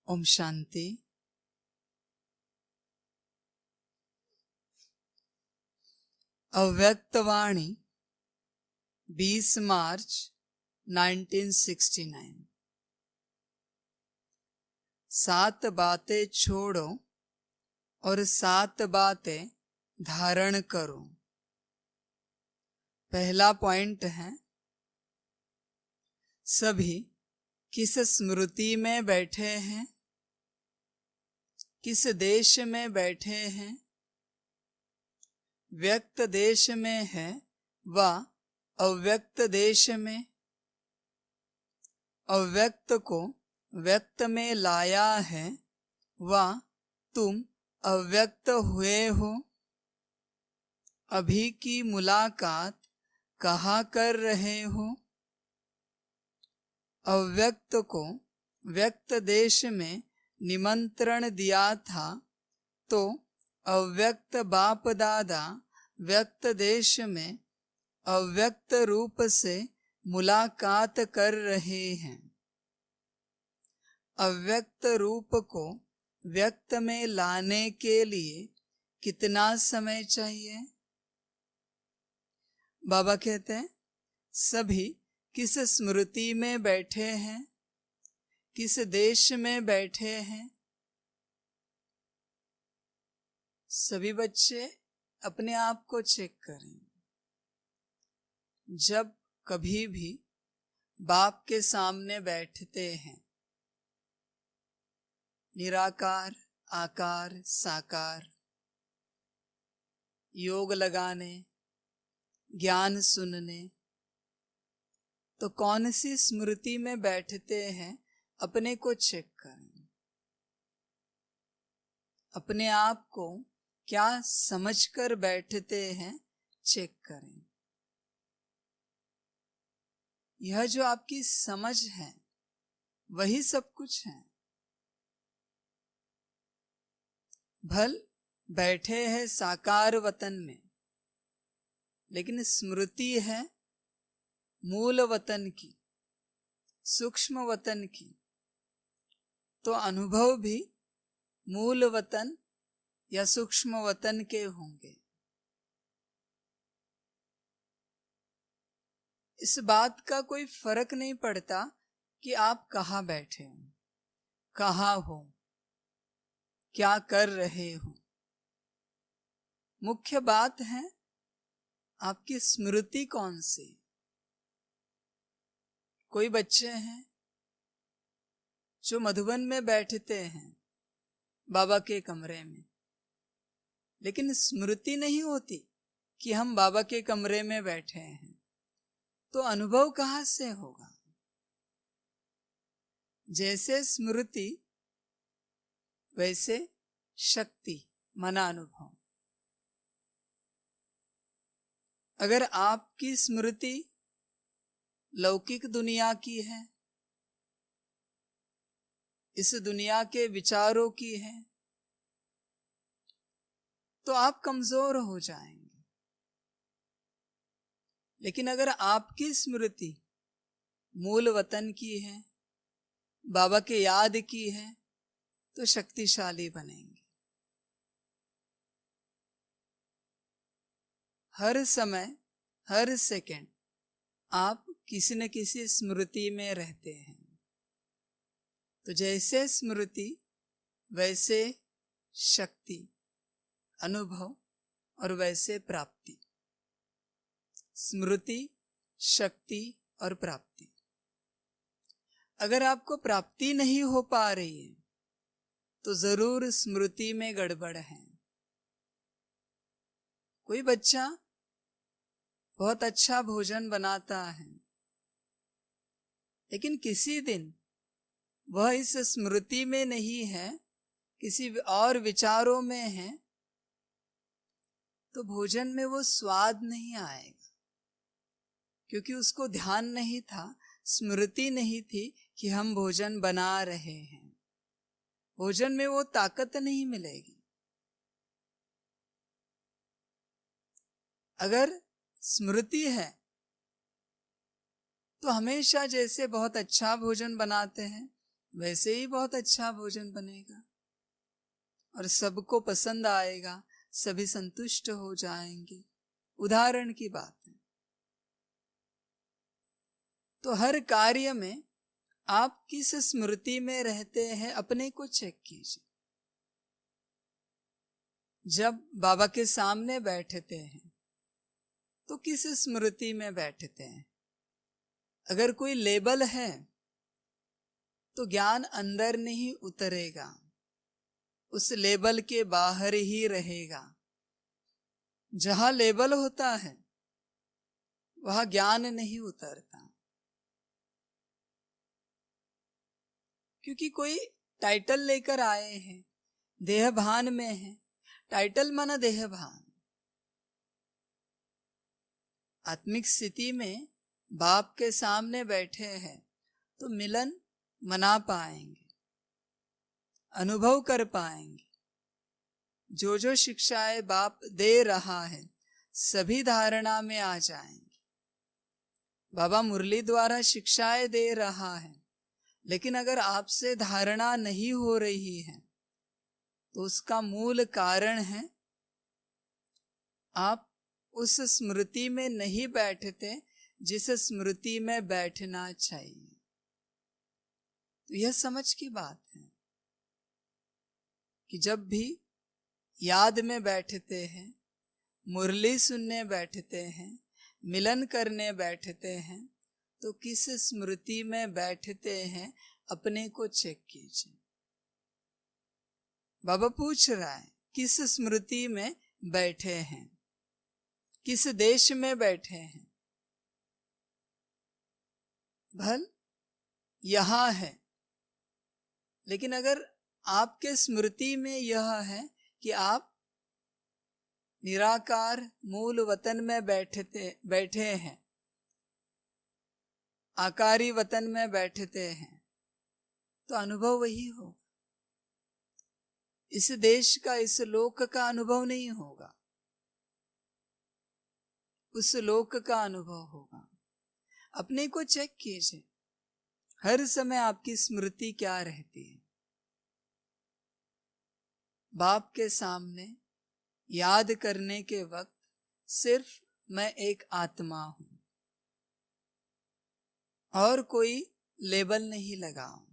ओम शांति। अव्यक्तवाणी 20 मार्च 1969। 7 बातें छोड़ो और 7 बातें धारण करो। पहला पॉइंट है, सभी किस स्मृति में बैठे हैं, किस देश में बैठे हैं। व्यक्त देश में है व अव्यक्त देश में। अव्यक्त को व्यक्त में लाया है व तुम अव्यक्त हुए हो। अभी की मुलाकात कहाँ कर रहे हो? अव्यक्त को व्यक्त देश में निमंत्रण दिया था, तो अव्यक्त बाप दादा व्यक्त देश में अव्यक्त रूप से मुलाकात कर रहे हैं। अव्यक्त रूप को व्यक्त में लाने के लिए कितना समय चाहिए? बाबा कहते हैं, सभी किस स्मृति में बैठे हैं, किस देश में बैठे हैं। सभी बच्चे अपने आप को चेक करें। जब कभी भी बाप के सामने बैठते हैं, निराकार, आकार, साकार, योग लगाने, ज्ञान सुनने, तो कौन सी स्मृति में बैठते हैं, अपने को चेक करें। अपने आप को क्या समझकर बैठते हैं, चेक करें। यह जो आपकी समझ है, वही सब कुछ है। भल बैठे हैं साकार वतन में, लेकिन स्मृति है मूल वतन की, सूक्ष्म वतन की, तो अनुभव भी मूल वतन या सूक्ष्म वतन के होंगे। इस बात का कोई फर्क नहीं पड़ता कि आप कहाँ बैठे हो, कहाँ हो, क्या कर रहे हो। मुख्य बात है आपकी स्मृति कौन सी। कोई बच्चे हैं जो मधुबन में बैठते हैं बाबा के कमरे में, लेकिन स्मृति नहीं होती कि हम बाबा के कमरे में बैठे हैं, तो अनुभव कहाँ से होगा? जैसे स्मृति वैसे शक्ति, मना अनुभव। अगर आपकी स्मृति लौकिक दुनिया की है, इस दुनिया के विचारों की है, तो आप कमजोर हो जाएंगे। लेकिन अगर आपकी स्मृति मूल वतन की है, बाबा के याद की है, तो शक्तिशाली बनेंगे। हर समय, हर सेकंड आप किसी न किसी स्मृति में रहते हैं। तो जैसे स्मृति वैसे शक्ति, अनुभव और वैसे प्राप्ति। स्मृति, शक्ति और प्राप्ति। अगर आपको प्राप्ति नहीं हो पा रही है, तो जरूर स्मृति में गड़बड़ है। कोई बच्चा बहुत अच्छा भोजन बनाता है, लेकिन किसी दिन वह इस स्मृति में नहीं है, किसी और विचारों में है, तो भोजन में वो स्वाद नहीं आएगा, क्योंकि उसको ध्यान नहीं था, स्मृति नहीं थी कि हम भोजन बना रहे हैं। भोजन में वो ताकत नहीं मिलेगी। अगर स्मृति है तो हमेशा जैसे बहुत अच्छा भोजन बनाते हैं, वैसे ही बहुत अच्छा भोजन बनेगा और सबको पसंद आएगा, सभी संतुष्ट हो जाएंगे। उदाहरण की बात है। तो हर कार्य में आप किस स्मृति में रहते हैं, अपने को चेक कीजिए। जब बाबा के सामने बैठते हैं तो किस स्मृति में बैठते हैं। अगर कोई लेबल है तो ज्ञान अंदर नहीं उतरेगा, उस लेबल के बाहर ही रहेगा। जहां लेबल होता है वहां ज्ञान नहीं उतरता, क्योंकि कोई टाइटल लेकर आए हैं, देह भान में है। टाइटल माना देह भान। आत्मिक स्थिति में बाप के सामने बैठे हैं तो मिलन मना पाएंगे, अनुभव कर पाएंगे। जो जो शिक्षाएं बाप दे रहा है सभी धारणा में आ जाएंगे। बाबा मुरली द्वारा शिक्षाएं दे रहा है, लेकिन अगर आपसे धारणा नहीं हो रही है तो उसका मूल कारण है आप उस स्मृति में नहीं बैठते जिस स्मृति में बैठना चाहिए। तो यह समझ की बात है कि जब भी याद में बैठते हैं, मुरली सुनने बैठते हैं, मिलन करने बैठते हैं, तो किस स्मृति में बैठते हैं, अपने को चेक कीजिए। बाबा पूछ रहा है किस स्मृति में बैठे हैं, किस देश में बैठे हैं। भल यहां है, लेकिन अगर आपके स्मृति में यह है कि आप निराकार मूल वतन में बैठे हैं, आकारी वतन में बैठते हैं, तो अनुभव वही हो। इस देश का, इस लोक का अनुभव नहीं होगा, उस लोक का अनुभव होगा। अपने को चेक कीजिए, हर समय आपकी स्मृति क्या रहती है। बाप के सामने याद करने के वक्त सिर्फ मैं एक आत्मा हूं और कोई लेबल नहीं लगाऊं।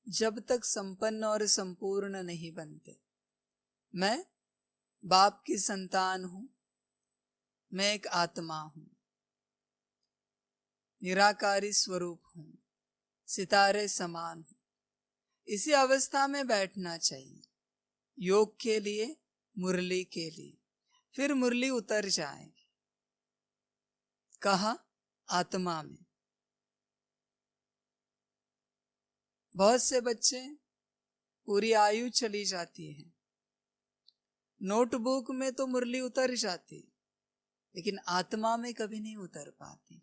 जब तक संपन्न और संपूर्ण नहीं बनते, मैं बाप की संतान हूं, मैं एक आत्मा हूं, निराकारी स्वरूप हूं, सितारे समान हूं। इसी अवस्था में बैठना चाहिए, योग के लिए, मुरली के लिए। फिर मुरली उतर जाएगी। कहा? आत्मा में। बहुत से बच्चे पूरी आयु चली जाती है, नोटबुक में तो मुरली उतर जाती, लेकिन आत्मा में कभी नहीं उतर पाती।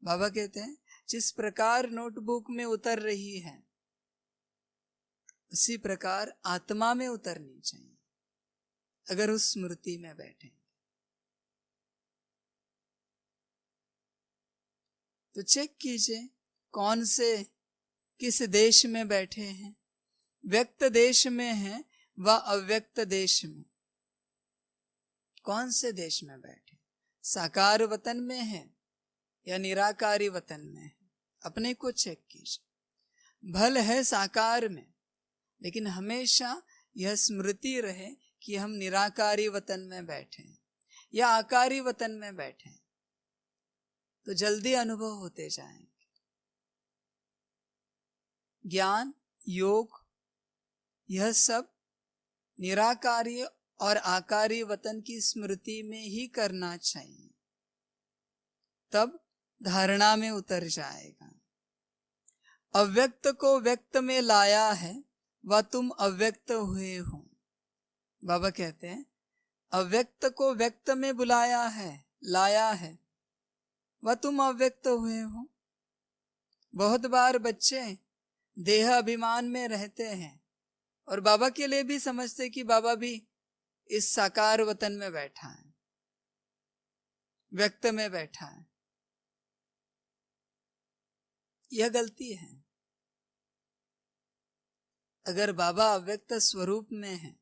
बाबा कहते हैं जिस प्रकार नोटबुक में उतर रही है उसी प्रकार आत्मा में उतरनी चाहिए, अगर उस स्मृति में बैठे। तो चेक कीजिए कौन से, किस देश में बैठे हैं। व्यक्त देश में हैं व अव्यक्त देश में। कौन से देश में बैठे, साकार वतन में है या निराकारी वतन में है, अपने को चेक कीजिए। भल है साकार में, लेकिन हमेशा यह स्मृति रहे कि हम निराकारी वतन में बैठे या आकारी वतन में बैठे, तो जल्दी अनुभव होते जाएंगे। ज्ञान, योग, यह सब निराकारी और आकारी वतन की स्मृति में ही करना चाहिए, तब धारणा में उतर जाएगा। अव्यक्त को व्यक्त में लाया है व तुम अव्यक्त हुए हो। बाबा कहते हैं अव्यक्त को व्यक्त में बुलाया है, लाया है, व तुम अव्यक्त हुए हो। बहुत बार बच्चे देह अभिमान में रहते हैं और बाबा के लिए भी समझते कि बाबा भी इस साकार वतन में बैठा है, व्यक्त में बैठा है। यह गलती है। अगर बाबा अव्यक्त स्वरूप में है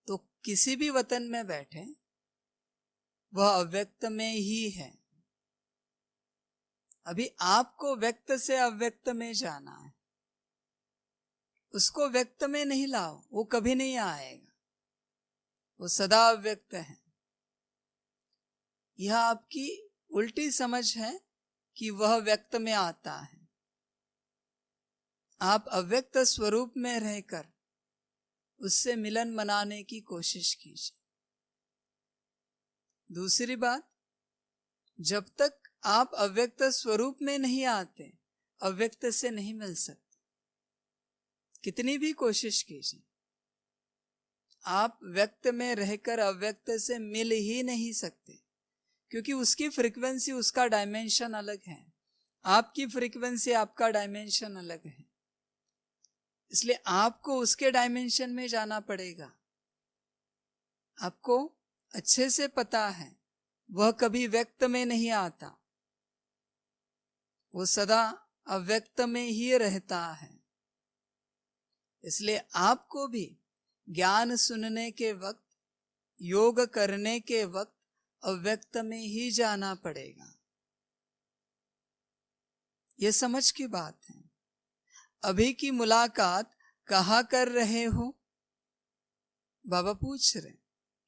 तो किसी भी वतन में बैठे वह अव्यक्त में ही है। अभी आपको व्यक्त से अव्यक्त में जाना है, उसको व्यक्त में नहीं लाओ, वो कभी नहीं आएगा, वो सदा अव्यक्त है। यह आपकी उल्टी समझ है कि वह व्यक्त में आता है। आप अव्यक्त स्वरूप में रहकर उससे मिलन मनाने की कोशिश कीजिए। दूसरी बात, जब तक आप अव्यक्त स्वरूप में नहीं आते, अव्यक्त से नहीं मिल सकते। कितनी भी कोशिश कीजिए, आप व्यक्त में रहकर अव्यक्त से मिल ही नहीं सकते, क्योंकि उसकी फ्रीक्वेंसी, उसका डायमेंशन अलग है, आपकी फ्रीक्वेंसी, आपका डायमेंशन अलग है। इसलिए आपको उसके डायमेंशन में जाना पड़ेगा। आपको अच्छे से पता है वह कभी व्यक्त में नहीं आता, वो सदा अव्यक्त में ही रहता है। इसलिए आपको भी ज्ञान सुनने के वक्त, योग करने के वक्त अव्यक्त में ही जाना पड़ेगा। ये समझ की बात है। अभी की मुलाकात कहाँ कर रहे हो? बाबा पूछ रहे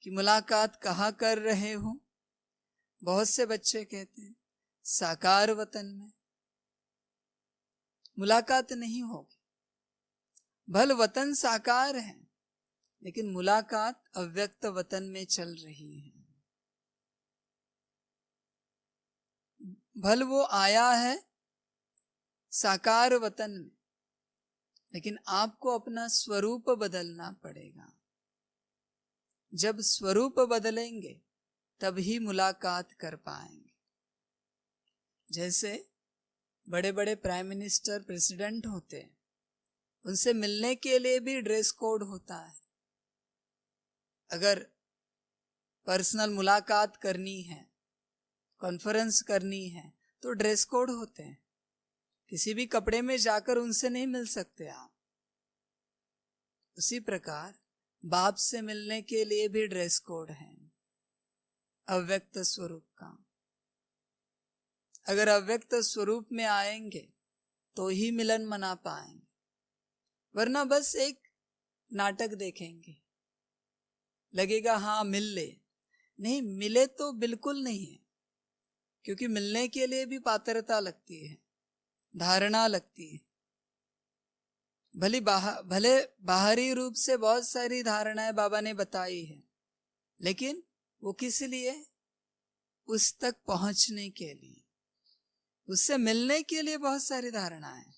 कि मुलाकात कहाँ कर रहे हो? बहुत से बच्चे कहते हैं साकार वतन में। मुलाकात नहीं होगी। भल वतन साकार है, लेकिन मुलाकात अव्यक्त वतन में चल रही है। भल वो आया है साकार वतन में, लेकिन आपको अपना स्वरूप बदलना पड़ेगा। जब स्वरूप बदलेंगे तभी मुलाकात कर पाएंगे। जैसे बड़े बड़े प्राइम मिनिस्टर, प्रेसिडेंट होते हैं, उनसे मिलने के लिए भी ड्रेस कोड होता है। अगर पर्सनल मुलाकात करनी है, कॉन्फ्रेंस करनी है, तो ड्रेस कोड होते हैं। किसी भी कपड़े में जाकर उनसे नहीं मिल सकते आप। उसी प्रकार बाप से मिलने के लिए भी ड्रेस कोड है, अव्यक्त स्वरूप का। अगर अव्यक्त स्वरूप में आएंगे तो ही मिलन मना पाएंगे, वरना बस एक नाटक देखेंगे, लगेगा हाँ मिल ले। नहीं, मिले तो बिल्कुल नहीं है, क्योंकि मिलने के लिए भी पात्रता लगती है, धारणा लगती है। भले बाहरी रूप से बहुत सारी धारणाएं बाबा ने बताई है, लेकिन वो किस लिए? उस तक पहुंचने के लिए, उससे मिलने के लिए बहुत सारी धारणाएं।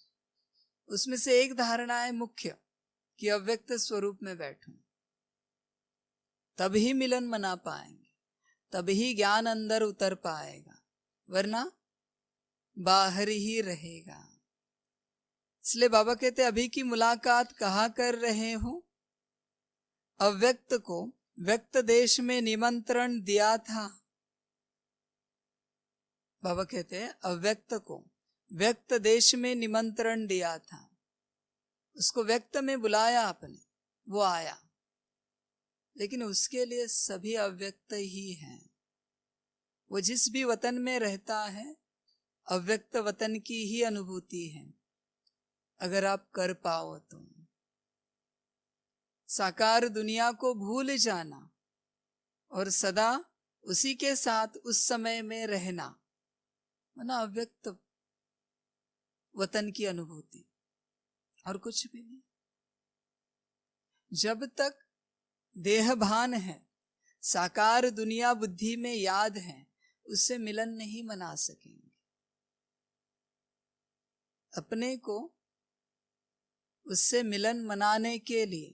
उसमें से एक धारणा है मुख्य कि अव्यक्त स्वरूप में बैठूं, तभी मिलन मना पाएंगे, तभी ज्ञान अंदर उतर पाएगा, वरना बाहर ही रहेगा। इसलिए बाबा कहते अभी की मुलाकात कहाँ कर रहे हो? अव्यक्त को व्यक्त देश में निमंत्रण दिया था। बाबा कहते हैं अव्यक्त को व्यक्त देश में निमंत्रण दिया था, उसको व्यक्त में बुलाया आपने, वो आया, लेकिन उसके लिए सभी अव्यक्त ही हैं। वो जिस भी वतन में रहता है, अव्यक्त वतन की ही अनुभूति है। अगर आप कर पाओ तो साकार दुनिया को भूल जाना और सदा उसी के साथ उस समय में रहना, ना अव्यक्त वतन की अनुभूति, और कुछ भी नहीं। जब तक देह भान है, साकार दुनिया बुद्धि में याद है, उससे मिलन नहीं मना सकेंगे। अपने को उससे मिलन मनाने के लिए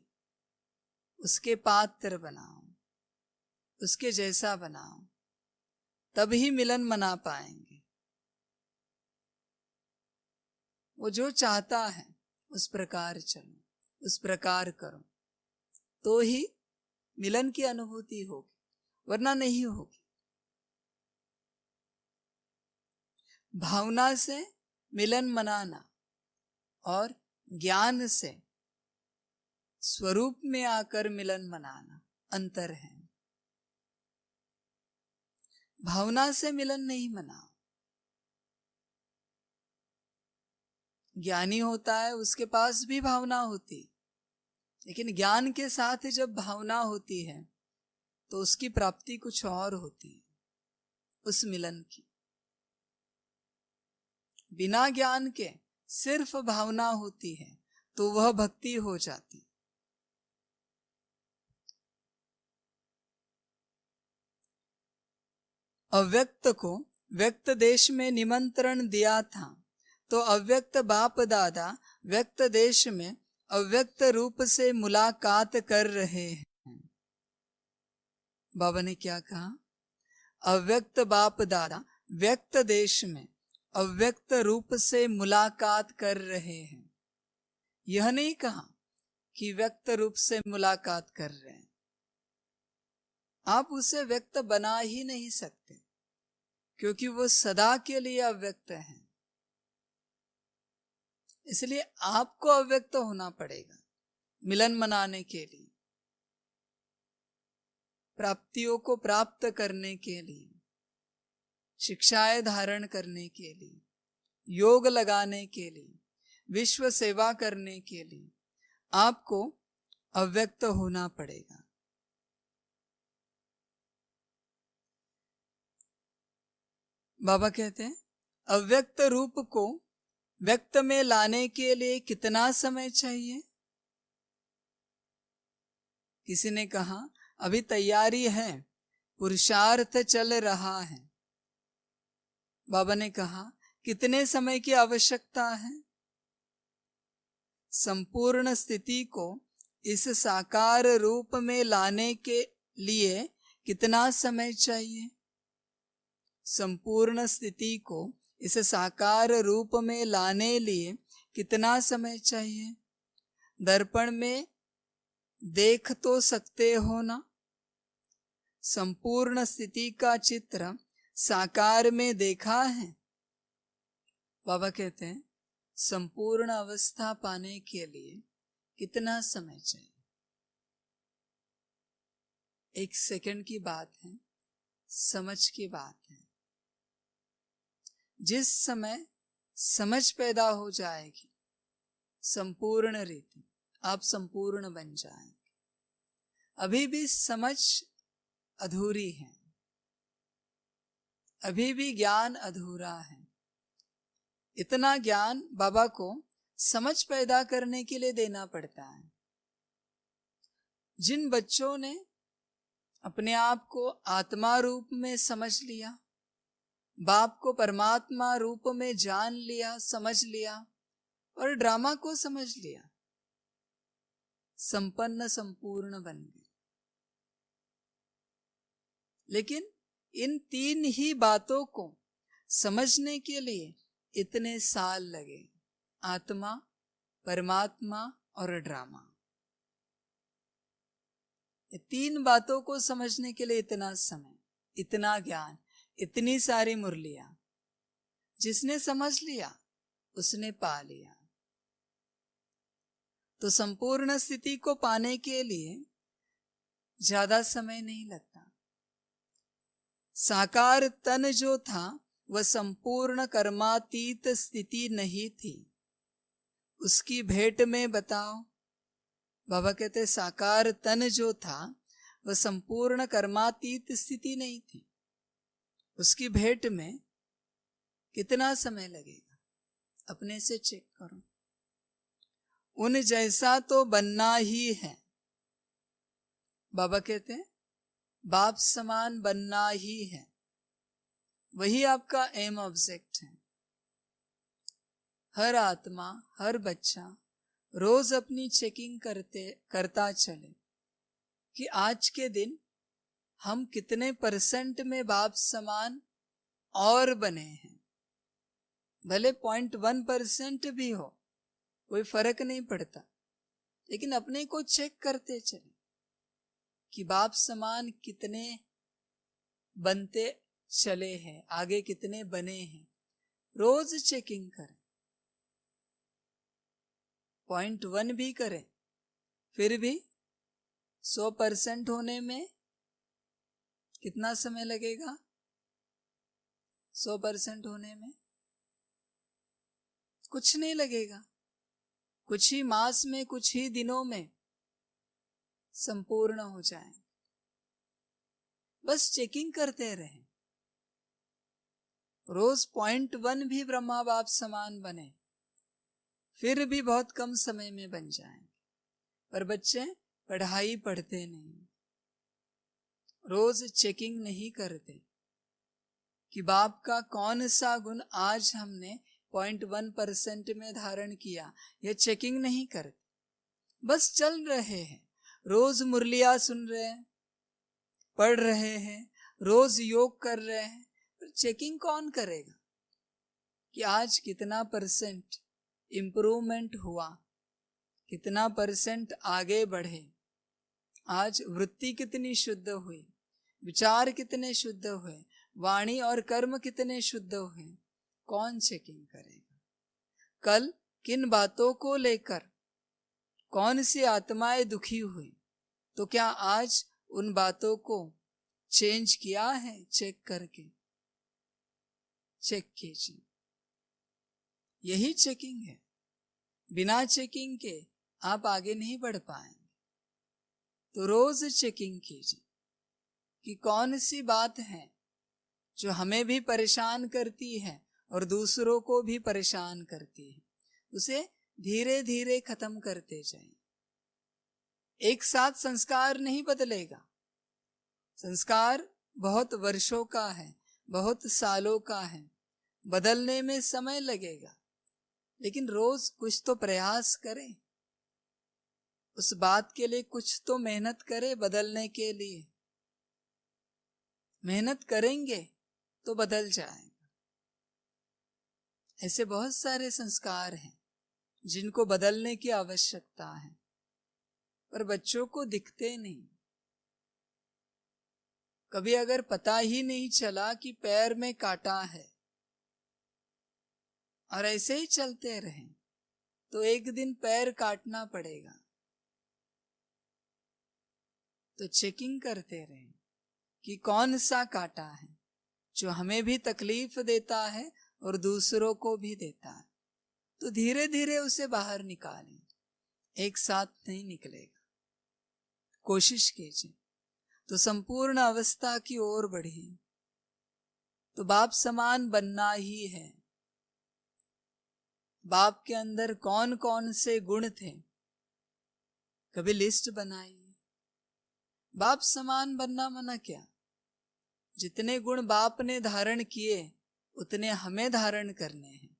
उसके पात्र बनाओ, उसके जैसा बनाओ, तभी मिलन मना पाएंगे। वो जो चाहता है उस प्रकार चलो, उस प्रकार करो, तो ही मिलन की अनुभूति होगी, वरना नहीं होगी। भावना से मिलन मनाना और ज्ञान से स्वरूप में आकर मिलन मनाना अंतर है। भावना से मिलन नहीं मनाओ। ज्ञानी होता है, उसके पास भी भावना होती, लेकिन ज्ञान के साथ जब भावना होती है तो उसकी प्राप्ति कुछ और होती है, उस मिलन की। बिना ज्ञान के सिर्फ भावना होती है तो वह भक्ति हो जाती। अव्यक्त को व्यक्त देश में निमंत्रण दिया था, तो अव्यक्त बाप दादा व्यक्त देश में अव्यक्त रूप से मुलाकात कर रहे हैं। बाबा ने क्या कहा? अव्यक्त बाप दादा व्यक्त देश में अव्यक्त रूप से मुलाकात कर रहे हैं। यह नहीं कहा कि व्यक्त रूप से मुलाकात कर रहे हैं। आप उसे व्यक्त बना ही नहीं सकते, क्योंकि वो सदा के लिए अव्यक्त है। इसलिए आपको अव्यक्त होना पड़ेगा मिलन मनाने के लिए, प्राप्तियों को प्राप्त करने के लिए, शिक्षाएं धारण करने के लिए, योग लगाने के लिए, विश्व सेवा करने के लिए आपको अव्यक्त होना पड़ेगा। बाबा कहते हैं अव्यक्त रूप को व्यक्त में लाने के लिए कितना समय चाहिए? किसी ने कहा अभी तैयारी है, पुरुषार्थ चल रहा है। बाबा ने कहा कितने समय की आवश्यकता है? संपूर्ण स्थिति को इस साकार रूप में लाने के लिए कितना समय चाहिए? संपूर्ण स्थिति को इस साकार रूप में लाने लिए कितना समय चाहिए? दर्पण में देख तो सकते हो ना, संपूर्ण स्थिति का चित्र साकार में देखा है। बाबा कहते हैं संपूर्ण अवस्था पाने के लिए कितना समय चाहिए? एक सेकंड की बात है, समझ की बात है। जिस समय समझ पैदा हो जाएगी संपूर्ण रीति, आप संपूर्ण बन जाएंगे। अभी भी समझ अधूरी है, अभी भी ज्ञान अधूरा है। इतना ज्ञान बाबा को समझ पैदा करने के लिए देना पड़ता है। जिन बच्चों ने अपने आप को आत्मा रूप में समझ लिया, बाप को परमात्मा रूप में जान लिया, समझ लिया और ड्रामा को समझ लिया, संपन्न संपूर्ण बन गए। लेकिन इन तीन ही बातों को समझने के लिए इतने साल लगे, आत्मा, परमात्मा और ड्रामा। ये तीन बातों को समझने के लिए इतना समय, इतना ज्ञान, इतनी सारी मुरलियां। जिसने समझ लिया उसने पा लिया। तो संपूर्ण स्थिति को पाने के लिए ज्यादा समय नहीं लगता। साकार तन जो था वह संपूर्ण कर्मातीत स्थिति नहीं थी, उसकी भेंट में बताओ। बाबा कहते साकार तन जो था वह संपूर्ण कर्मातीत स्थिति नहीं थी, उसकी भेंट में कितना समय लगेगा? अपने से चेक करो। उन जैसा तो बनना ही है। बाबा कहते हैं बाप समान बनना ही है, वही आपका एम ऑब्जेक्ट है। हर आत्मा, हर बच्चा रोज अपनी चेकिंग करता चले कि आज के दिन हम कितने % में बाप समान और बने हैं। भले 0.1% भी हो, कोई फर्क नहीं पड़ता, लेकिन अपने को चेक करते चले कि बाप समान कितने बनते चले हैं, आगे कितने बने हैं। रोज चेकिंग करें। 0.1 भी करें फिर भी 100% होने में कितना समय लगेगा? 100% होने में कुछ नहीं लगेगा, कुछ ही मास में, कुछ ही दिनों में संपूर्ण हो जाए। बस चेकिंग करते रहें। रोज 0.1 भी ब्रह्मा बाप समान बने फिर भी बहुत कम समय में बन जाएंगे। पर बच्चे पढ़ाई पढ़ते नहीं, रोज चेकिंग नहीं करते कि बाप का कौन सा गुण आज हमने 0.1% में धारण किया, यह चेकिंग नहीं करते। बस चल रहे हैं, रोज मुरलिया सुन रहे हैं, पढ़ रहे हैं, रोज योग कर रहे हैं, पर चेकिंग कौन करेगा कि आज कितना % इम्प्रूवमेंट हुआ, कितना % आगे बढ़े, आज वृत्ति कितनी शुद्ध हुई, विचार कितने शुद्ध हुए, वाणी और कर्म कितने शुद्ध हुए, कौन चेकिंग करेगा? कल किन बातों को लेकर कौन सी आत्माएं दुखी हुई, तो क्या आज उन बातों को चेंज किया है? चेक करके चेक कीजिए, यही चेकिंग है। बिना चेकिंग के आप आगे नहीं बढ़ पाएंगे। तो रोज चेकिंग कीजिए कि कौन सी बात है जो हमें भी परेशान करती है और दूसरों को भी परेशान करती है, उसे धीरे धीरे खत्म करते जाइए। एक साथ संस्कार नहीं बदलेगा, संस्कार बहुत वर्षों का है, बहुत सालों का है, बदलने में समय लगेगा। लेकिन रोज कुछ तो प्रयास करें, उस बात के लिए कुछ तो मेहनत करें। बदलने के लिए मेहनत करेंगे तो बदल जाएगा। ऐसे बहुत सारे संस्कार हैं जिनको बदलने की आवश्यकता है, पर बच्चों को दिखते नहीं। कभी अगर पता ही नहीं चला कि पैर में कांटा है और ऐसे ही चलते रहें तो एक दिन पैर काटना पड़ेगा। तो चेकिंग करते रहें कि कौन सा कांटा है जो हमें भी तकलीफ देता है और दूसरों को भी देता है। तो धीरे धीरे उसे बाहर निकालें, एक साथ नहीं निकलेगा। कोशिश कीजिए तो संपूर्ण अवस्था की ओर बढ़िए। तो बाप समान बनना ही है। बाप के अंदर कौन कौन से गुण थे, कभी लिस्ट बनाइए। बाप समान बनना मना क्या? जितने गुण बाप ने धारण किए उतने हमें धारण करने हैं,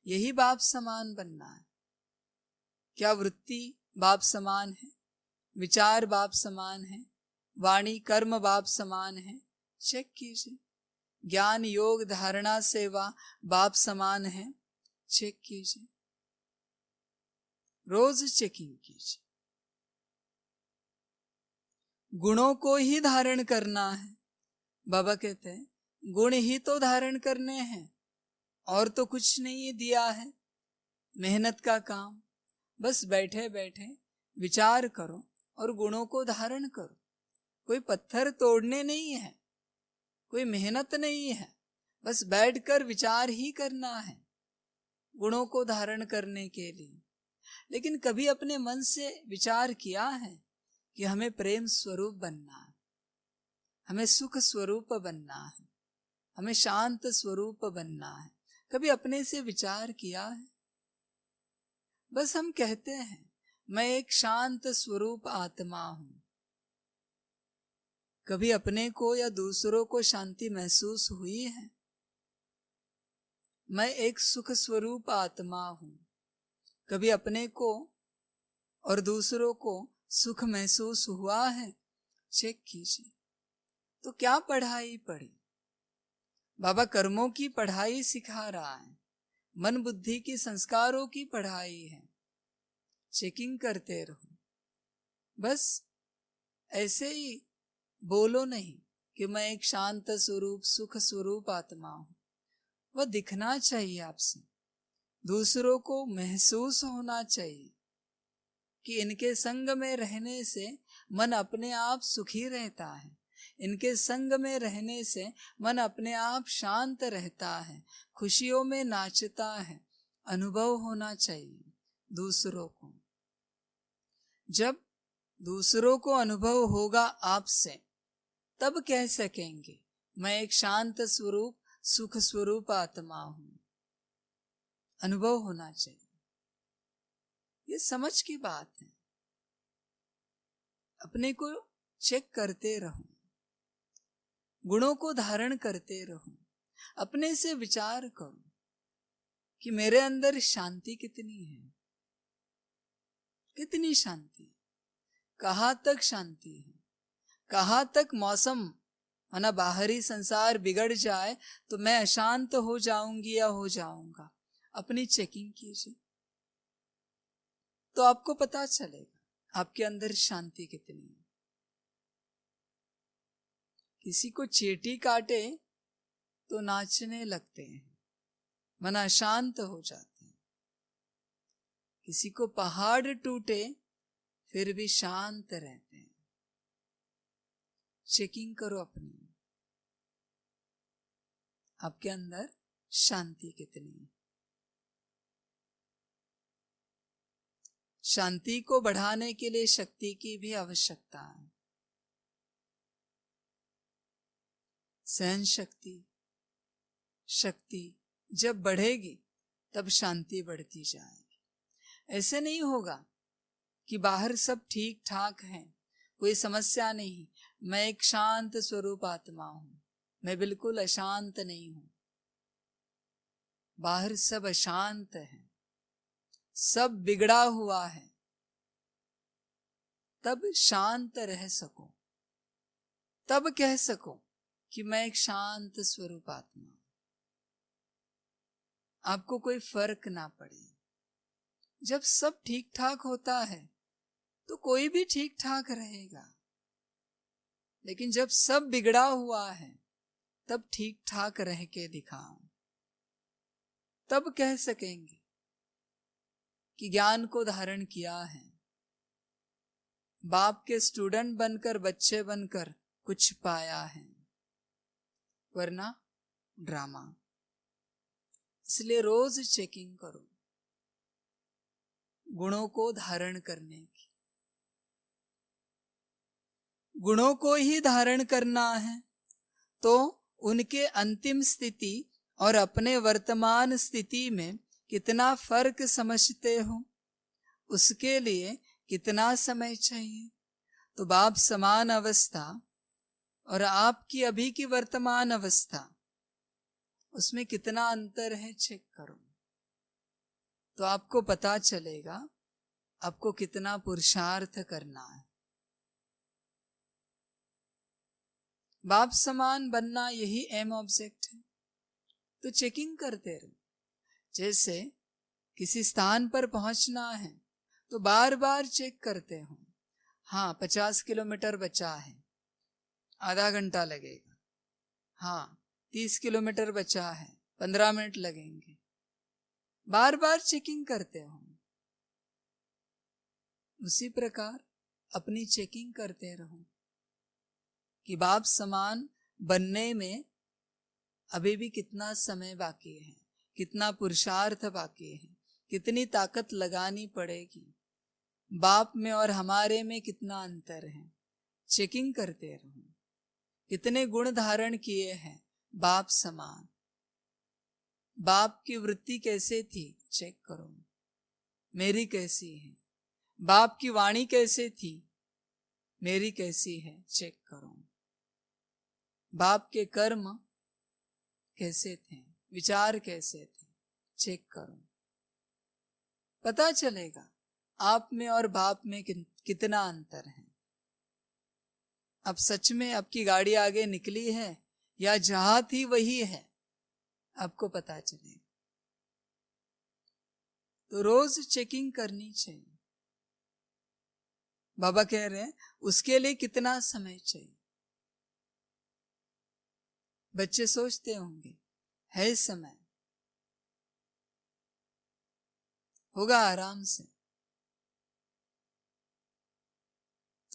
यही बाप समान बनना है। क्या वृत्ति बाप समान है, विचार बाप समान है, वाणी कर्म बाप समान है? चेक कीजिए। ज्ञान योग धारणा सेवा बाप समान है? चेक कीजिए, रोज चेकिंग कीजिए। गुणों को ही धारण करना है। बाबा कहते हैं गुण ही तो धारण करने हैं, और तो कुछ नहीं दिया है। मेहनत का काम, बस बैठे बैठे विचार करो और गुणों को धारण करो। कोई पत्थर तोड़ने नहीं है, कोई मेहनत नहीं है, बस बैठकर विचार ही करना है गुणों को धारण करने के लिए। लेकिन कभी अपने मन से विचार किया है कि हमें प्रेम स्वरूप बनना है, हमें सुख स्वरूप बनना है, हमें शांत स्वरूप बनना है? कभी अपने से विचार किया है? बस हम कहते हैं मैं एक शांत स्वरूप आत्मा हूं। कभी अपने को या दूसरों को शांति महसूस हुई है? मैं एक सुख स्वरूप आत्मा हूं। कभी अपने को और दूसरों को सुख महसूस हुआ है? चेक कीजिए। तो क्या पढ़ाई पढ़ी? बाबा कर्मों की पढ़ाई सिखा रहा है, मन बुद्धि की संस्कारों की पढ़ाई है। चेकिंग करते रहो। बस ऐसे ही बोलो नहीं कि मैं एक शांत स्वरूप सुख स्वरूप आत्मा हूं। वह दिखना चाहिए आपसे, दूसरों को महसूस होना चाहिए कि इनके संग में रहने से मन अपने आप सुखी रहता है, इनके संग में रहने से मन अपने आप शांत रहता है, खुशियों में नाचता है। अनुभव होना चाहिए दूसरों को। जब दूसरों को अनुभव होगा आपसे, तब कह सकेंगे मैं एक शांत स्वरूप सुख स्वरूप आत्मा हूं। अनुभव होना चाहिए। ये समझ की बात है। अपने को चेक करते रहो, गुणों को धारण करते रहो, अपने से विचार करो कि मेरे अंदर शांति कितनी है, कितनी शांति, कहाँ तक शांति है, कहाँ तक मौसम माना बाहरी संसार बिगड़ जाए तो मैं अशांत हो जाऊंगी या हो जाऊंगा। अपनी चेकिंग कीजिए तो आपको पता चलेगा आपके अंदर शांति कितनी है। किसी को चींटी काटे तो नाचने लगते हैं, मन अशांत हो जाते हैं। किसी को पहाड़ टूटे फिर भी शांत रहते हैं। चेकिंग करो अपनी, आपके अंदर शांति कितनी है। शांति को बढ़ाने के लिए शक्ति की भी आवश्यकता है। सहन शक्ति, शक्ति जब बढ़ेगी तब शांति बढ़ती जाएगी। ऐसे नहीं होगा कि बाहर सब ठीक ठाक है, कोई समस्या नहीं, मैं एक शांत स्वरूप आत्मा हूं, मैं बिल्कुल अशांत नहीं हूं। बाहर सब अशांत है, सब बिगड़ा हुआ है, तब शांत रह सको, तब कह सको कि मैं एक शांत स्वरूप आत्मा हूं। आपको कोई फर्क ना पड़े। जब सब ठीक ठाक होता है तो कोई भी ठीक ठाक रहेगा, लेकिन जब सब बिगड़ा हुआ है तब ठीक ठाक रह के दिखाओ, तब कह सकेंगे कि ज्ञान को धारण किया है। बाप के स्टूडेंट बनकर, बच्चे बनकर कुछ पाया है, वरना ड्रामा। इसलिए रोज चेकिंग करो गुणों को धारण करने की। गुणों को ही धारण करना है तो उनके अंतिम स्थिति और अपने वर्तमान स्थिति में कितना फर्क समझते हो, उसके लिए कितना समय चाहिए। तो बाप समान अवस्था और आपकी अभी की वर्तमान अवस्था, उसमें कितना अंतर है चेक करो, तो आपको पता चलेगा आपको कितना पुरुषार्थ करना है। बाप समान बनना यही एम ऑब्जेक्ट है। तो चेकिंग करते रहो। जैसे किसी स्थान पर पहुंचना है तो बार बार चेक करते हो, हाँ 50 किलोमीटर बचा है, आधा घंटा लगेगा, हाँ 30 किलोमीटर बचा है, 15 मिनट लगेंगे। बार बार चेकिंग करते हो। उसी प्रकार अपनी चेकिंग करते रहो कि बाप समान बनने में अभी भी कितना समय बाकी है, कितना पुरुषार्थ बाकी है, कितनी ताकत लगानी पड़ेगी, बाप में और हमारे में कितना अंतर है। चेकिंग करते रहो। कितने गुण धारण किए हैं बाप समान, बाप की वृत्ति कैसे थी चेक करो, मेरी कैसी है। बाप की वाणी कैसे थी, मेरी कैसी है चेक करो। बाप के कर्म कैसे थे, विचार कैसे थे चेक करो। पता चलेगा आप में और बाप में कितना अंतर है। अब सच में आपकी गाड़ी आगे निकली है या जहां थी वही है, आपको पता चलेगा। तो रोज चेकिंग करनी चाहिए। बाबा कह रहे हैं उसके लिए कितना समय चाहिए। बच्चे सोचते होंगे है समय, होगा आराम से।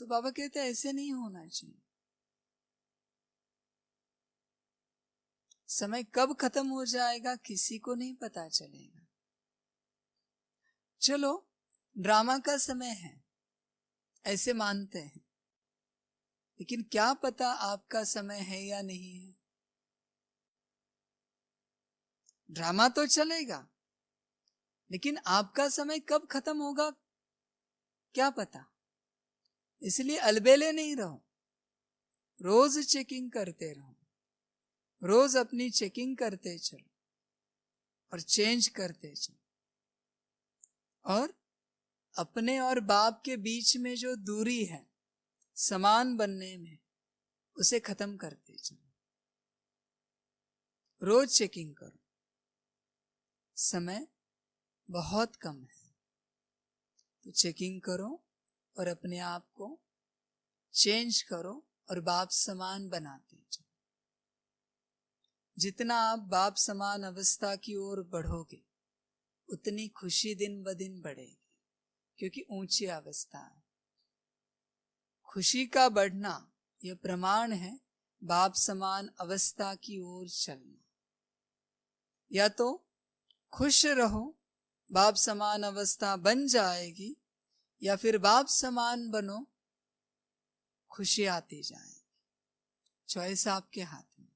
तो बाबा कहते हैं ऐसे नहीं होना चाहिए। समय कब खत्म हो जाएगा किसी को नहीं पता चलेगा। चलो ड्रामा का समय है ऐसे मानते हैं, लेकिन क्या पता आपका समय है या नहीं है। ड्रामा तो चलेगा, लेकिन आपका समय कब खत्म होगा क्या पता। इसलिए अलबेले नहीं रहो, रोज चेकिंग करते रहो, रोज अपनी चेकिंग करते चलो और चेंज करते चलो, और अपने और बाप के बीच में जो दूरी है समान बनने में, उसे खत्म करते चलो। रोज चेकिंग करो। समय बहुत कम है, तो चेकिंग करो और अपने आप को चेंज करो और बाप समान बनाते चलो। जितना आप बाप समान अवस्था की ओर बढ़ोगे, उतनी खुशी दिन ब दिन बढ़ेगी, क्योंकि ऊंची अवस्था है। खुशी का बढ़ना यह प्रमाण है बाप समान अवस्था की ओर चलना। या तो खुश रहो, बाप समान अवस्था बन जाएगी, या फिर बाप समान बनो, खुशी आती जाएगी। चॉइस आपके हाथ में।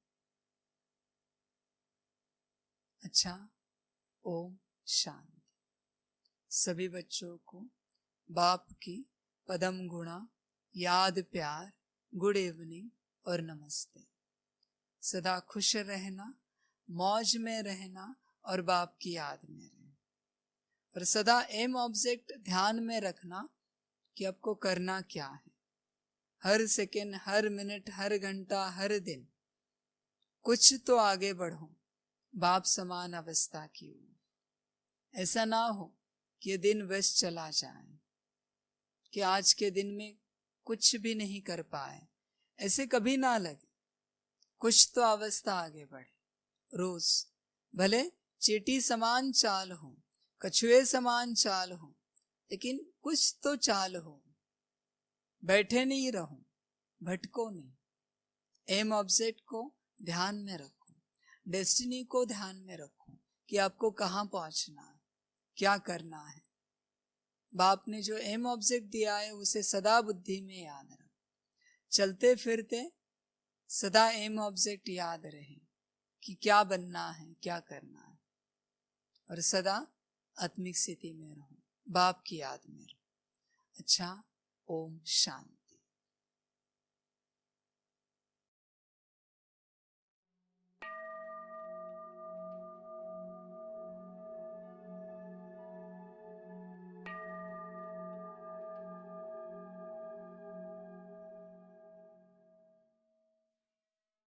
अच्छा, ओम शांति। सभी बच्चों को बाप की पदम गुणा, याद, प्यार, गुड इवनिंग और नमस्ते। सदा खुश रहना, मौज में रहना और बाप की याद में रहना, और सदा एम ऑब्जेक्ट ध्यान में रखना कि आपको करना क्या है। हर सेकेंड, हर मिनट, हर घंटा, हर दिन कुछ तो आगे बढ़ो बाप समान अवस्था की ओर। ऐसा ना हो कि ये दिन व्यस्त चला जाए, कि आज के दिन में कुछ भी नहीं कर पाए, ऐसे कभी ना लगे। कुछ तो अवस्था आगे बढ़े। रोज भले चींटी समान चाल हो, कछुए समान चाल हो, लेकिन कुछ तो चाल हो। बैठे नहीं रहो, भटको नहीं। एम ऑब्जेक्ट को ध्यान में रखो, डेस्टिनी को ध्यान में रखो कि आपको कहाँ पहुंचना है, क्या करना है। बाप ने जो एम ऑब्जेक्ट दिया है उसे सदा बुद्धि में याद रखो। चलते फिरते सदा एम ऑब्जेक्ट याद रहे कि क्या बनना है, क्या करना है, और सदा आत्मिक स्थिति में रहो, बाप की याद में रहो। अच्छा, ओम शांति।